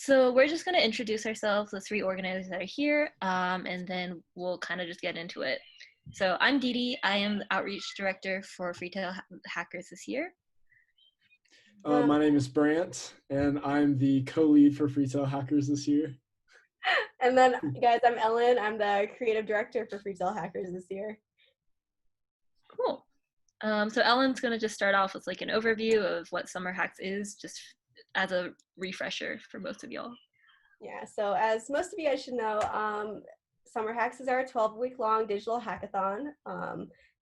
So we're just going to introduce ourselves, the three organizers that are here, and then we'll kind of just get into it. So I'm Dee Dee. I am the Outreach Director for Freetail Hackers this year. My name is Brant, and I'm the co-lead for Freetail Hackers this year. And then, guys, I'm Ellen. I'm the creative director for Freetail Hackers this year. Cool. So Ellen's going to just start off with like an overview of what Summer Hacks is, just as a refresher for most of y'all. Yeah, so as most of you guys should know, Summer Hacks is our 12-week-long digital hackathon.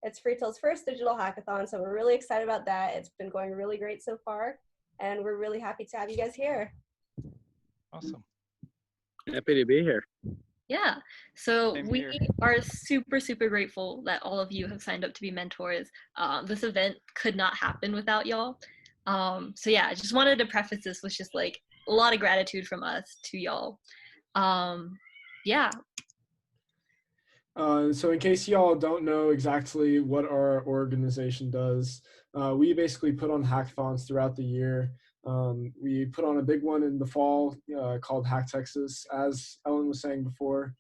It's Freetail's first digital hackathon, so we're really excited about that. It's been going really great so far, and we're really happy to have you guys here. Awesome. Happy to be here. Yeah, so Same we here. are super, super grateful that all of you have signed up to be mentors. This event could not happen without y'all. So yeah, I just wanted to preface this with just like a lot of gratitude from us to y'all. Yeah. So in case y'all don't know exactly what our organization does, we basically put on hackathons throughout the year. We put on a big one in the fall called Hack Texas. As Ellen was saying before,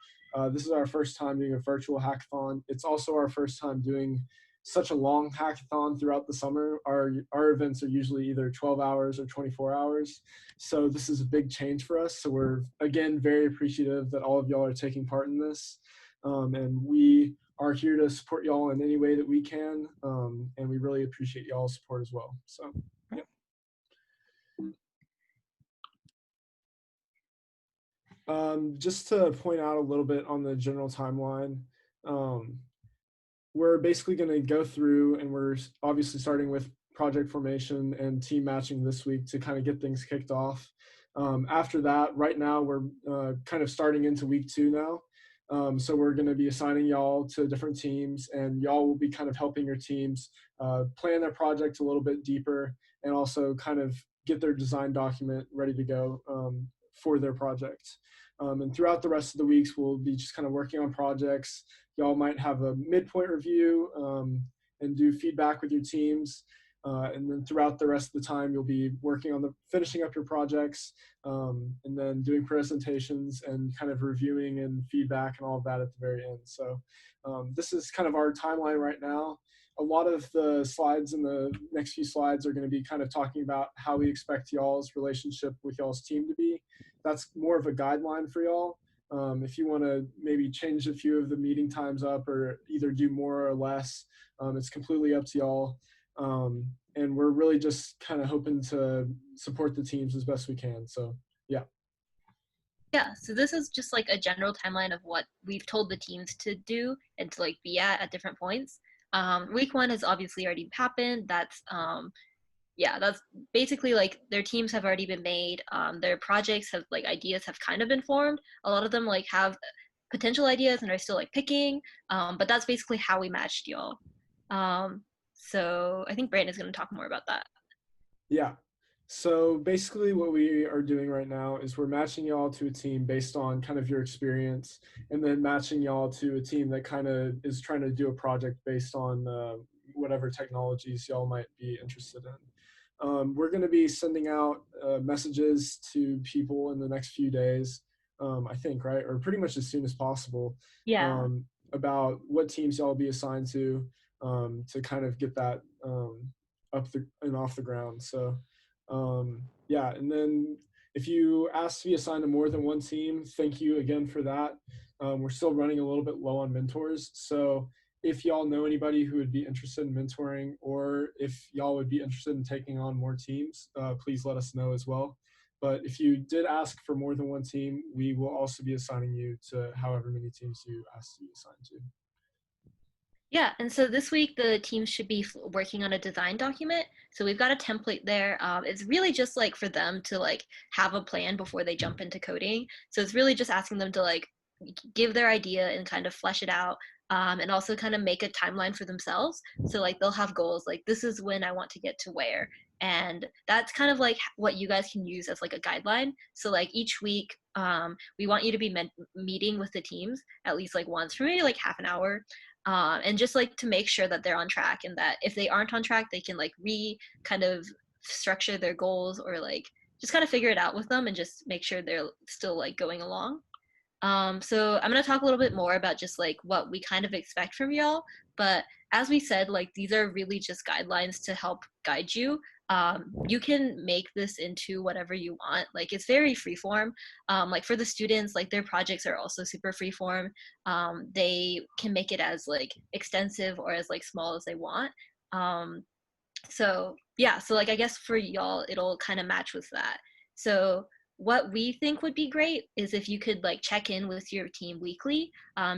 this is our first time doing a virtual hackathon. It's also our first time doing such a long hackathon throughout the summer. Our events are usually either 12 hours or 24 hours. So this is a big change for us. So we're, again, very appreciative that all of y'all are taking part in this. And we are here to support y'all in any way that we can. And we really appreciate y'all's support as well. So, yeah. Just to point out a little bit on the general timeline, we're basically going to go through, and we're obviously starting with project formation and team matching this week to kind of get things kicked off. After that, right now, we're kind of starting into week 2 now. So we're going to be assigning y'all to different teams, and y'all will be kind of helping your teams plan their project a little bit deeper, and also kind of get their design document ready to go for their project. And throughout the rest of the weeks, we'll be just kind of working on projects. Y'all might have a midpoint review and do feedback with your teams. And then throughout the rest of the time, you'll be working on finishing up your projects, and then doing presentations and kind of reviewing and feedback and all of that at the very end. So this is kind of our timeline right now. A lot of the slides in the next few slides are going to be kind of talking about how we expect y'all's relationship with y'all's team to be. That's more of a guideline for y'all. If you want to maybe change a few of the meeting times up or either do more or less, it's completely up to y'all. And we're really just kind of hoping to support the teams as best we can. So, yeah. Yeah, so this is just like a general timeline of what we've told the teams to do and to like be at different points. Week 1 has obviously already happened. That's that's basically like their teams have already been made. Their projects have like ideas have kind of been formed. A lot of them like have potential ideas and are still like picking. But that's basically how we matched y'all. So I think Brandon is going to talk more about that. Yeah. So basically what we are doing right now is we're matching y'all to a team based on kind of your experience, and then matching y'all to a team that kind of is trying to do a project based on whatever technologies y'all might be interested in. We're going to be sending out messages to people in the next few days, I think, right? Or pretty much as soon as possible. Yeah. About what teams y'all will be assigned to kind of get that up and off the ground. So yeah, and then if you ask to be assigned to more than one team, thank you again for that. We're still running a little bit low on mentors, so if y'all know anybody who would be interested in mentoring, or if y'all would be interested in taking on more teams, please let us know as well. But if you did ask for more than one team, we will also be assigning you to however many teams you ask to be assigned to. Yeah, and so this week the teams should be working on a design document. So we've got a template there. It's really just like for them to like have a plan before they jump into coding. So it's really just asking them to like give their idea and kind of flesh it out, and also kind of make a timeline for themselves. So like they'll have goals like this is when I want to get to where. And that's kind of like what you guys can use as like a guideline. So like each week, we want you to be meeting with the teams at least like once for maybe like half an hour. And just like to make sure that they're on track, and that if they aren't on track, they can like kind of structure their goals, or like just kind of figure it out with them and just make sure they're still like going along. So I'm going to talk a little bit more about just like what we kind of expect from y'all. But as we said, like these are really just guidelines to help guide you. You can make this into whatever you want. Like it's very freeform. Like for the students, like their projects are also super freeform. They can make it as like extensive or as like small as they want. So yeah, so like I guess for y'all, it'll kind of match with that. So what we think would be great is if you could like check in with your team weekly,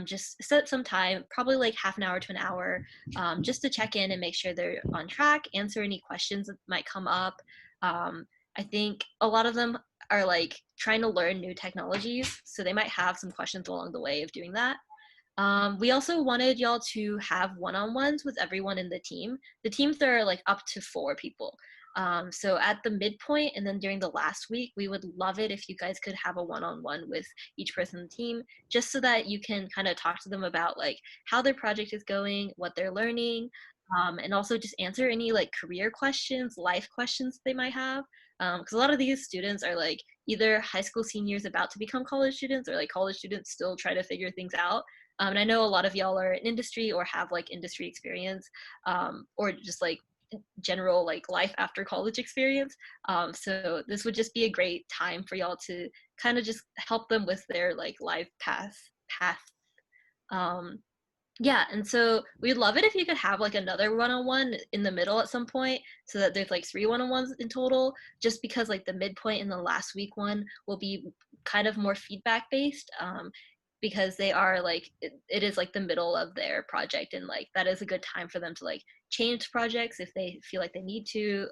just set some time, probably like half an hour to an hour, just to check in and make sure they're on track, answer any questions that might come up. I think a lot of them are like trying to learn new technologies, so they might have some questions along the way of doing that. We also wanted y'all to have one-on-ones with everyone in the team. The teams are like up to 4 people. So at the midpoint and then during the last week, we would love it if you guys could have a one-on-one with each person in the team, just so that you can kind of talk to them about like how their project is going, what they're learning, and also just answer any like career questions, life questions they might have. Because a lot of these students are like either high school seniors about to become college students or like college students still try to figure things out. And I know a lot of y'all are in industry or have like industry experience, or just like general like life after college experience. So this would just be a great time for y'all to kind of just help them with their like life path. Um, yeah, and so we'd love it if you could have like another one-on-one in the middle at some point so that there's like 3 one-on-ones in total, just because like the midpoint and the last week one will be kind of more feedback based, because they are like it is like the middle of their project, and like that is a good time for them to like change projects if they feel like they need to,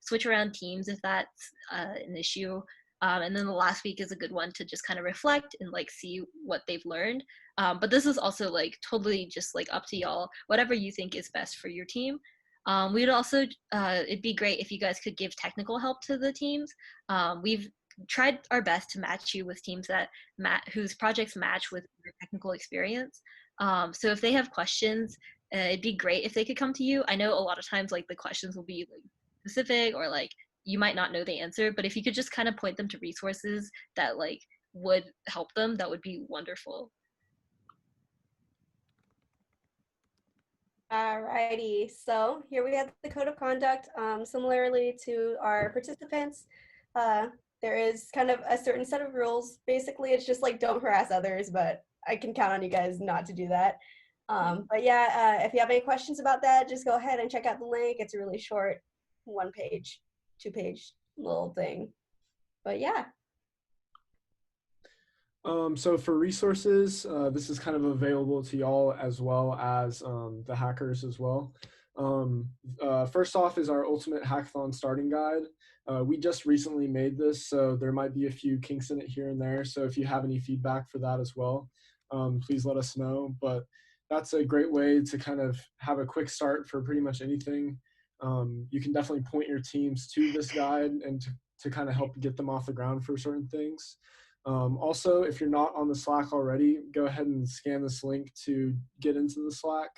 switch around teams if that's an issue. And then the last week is a good one to just kind of reflect and like see what they've learned. But this is also like totally just like up to y'all, whatever you think is best for your team. We'd also, it'd be great if you guys could give technical help to the teams. We've tried our best to match you with teams that whose projects match with your technical experience. So if they have questions, it'd be great if they could come to you. I know a lot of times like the questions will be like specific or like you might not know the answer, but if you could just kind of point them to resources that like would help them, that would be wonderful. Alrighty, so here we have the code of conduct. Similarly to our participants, there is kind of a certain set of rules. Basically, it's just like don't harass others, but I can count on you guys not to do that. But yeah, if you have any questions about that, just go ahead and check out the link. It's a really short 1-page, 2-page little thing. But yeah. So for resources, this is kind of available to y'all as well as the hackers as well. First off is our Ultimate Hackathon Starting Guide. We just recently made this, so there might be a few kinks in it here and there. So if you have any feedback for that as well, please let us know. But that's a great way to kind of have a quick start for pretty much anything. You can definitely point your teams to this guide and to kind of help get them off the ground for certain things. Also, if you're not on the Slack already, go ahead and scan this link to get into the Slack.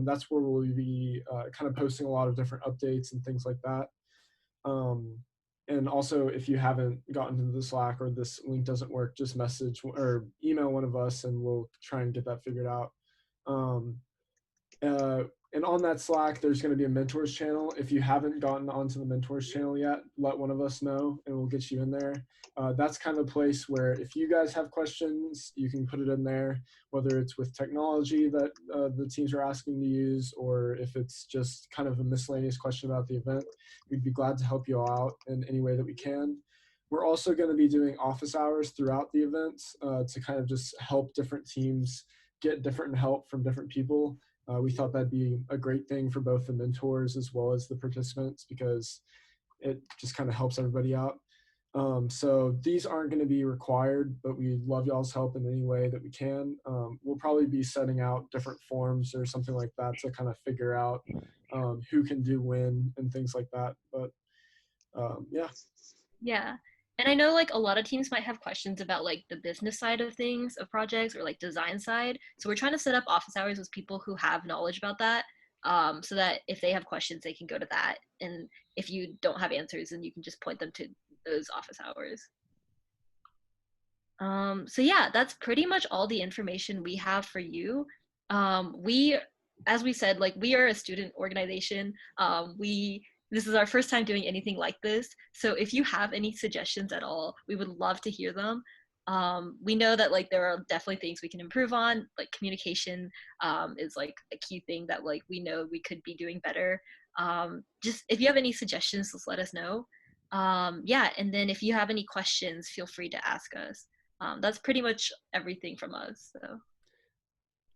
That's where we'll be kind of posting a lot of different updates and things like that. And also, if you haven't gotten into the Slack or this link doesn't work, just message or email one of us and we'll try and get that figured out. And on that Slack, there's going to be a mentors channel. If you haven't gotten onto the mentors channel yet, let one of us know and we'll get you in there. That's kind of a place where if you guys have questions, you can put it in there, whether it's with technology that the teams are asking to use, or if it's just kind of a miscellaneous question about the event, we'd be glad to help you all out in any way that we can. We're also going to be doing office hours throughout the events to kind of just help different teams get different help from different people. We thought that'd be a great thing for both the mentors as well as the participants because it just kind of helps everybody out. So these aren't going to be required, but we love y'all's help in any way that we can. We'll probably be setting out different forms or something like that to kind of figure out who can do when and things like that. But yeah. Yeah. And I know like a lot of teams might have questions about like the business side of things of projects or like design side. So we're trying to set up office hours with people who have knowledge about that, so that if they have questions, they can go to that. And if you don't have answers, then you can just point them to those office hours. So yeah, that's pretty much all the information we have for you. We, as we said, like we are a student organization. This is our first time doing anything like this. So if you have any suggestions at all, we would love to hear them. We know that like there are definitely things we can improve on, like communication is like a key thing that like we know we could be doing better. Just if you have any suggestions, just let us know. Yeah, and then if you have any questions, feel free to ask us. That's pretty much everything from us. So.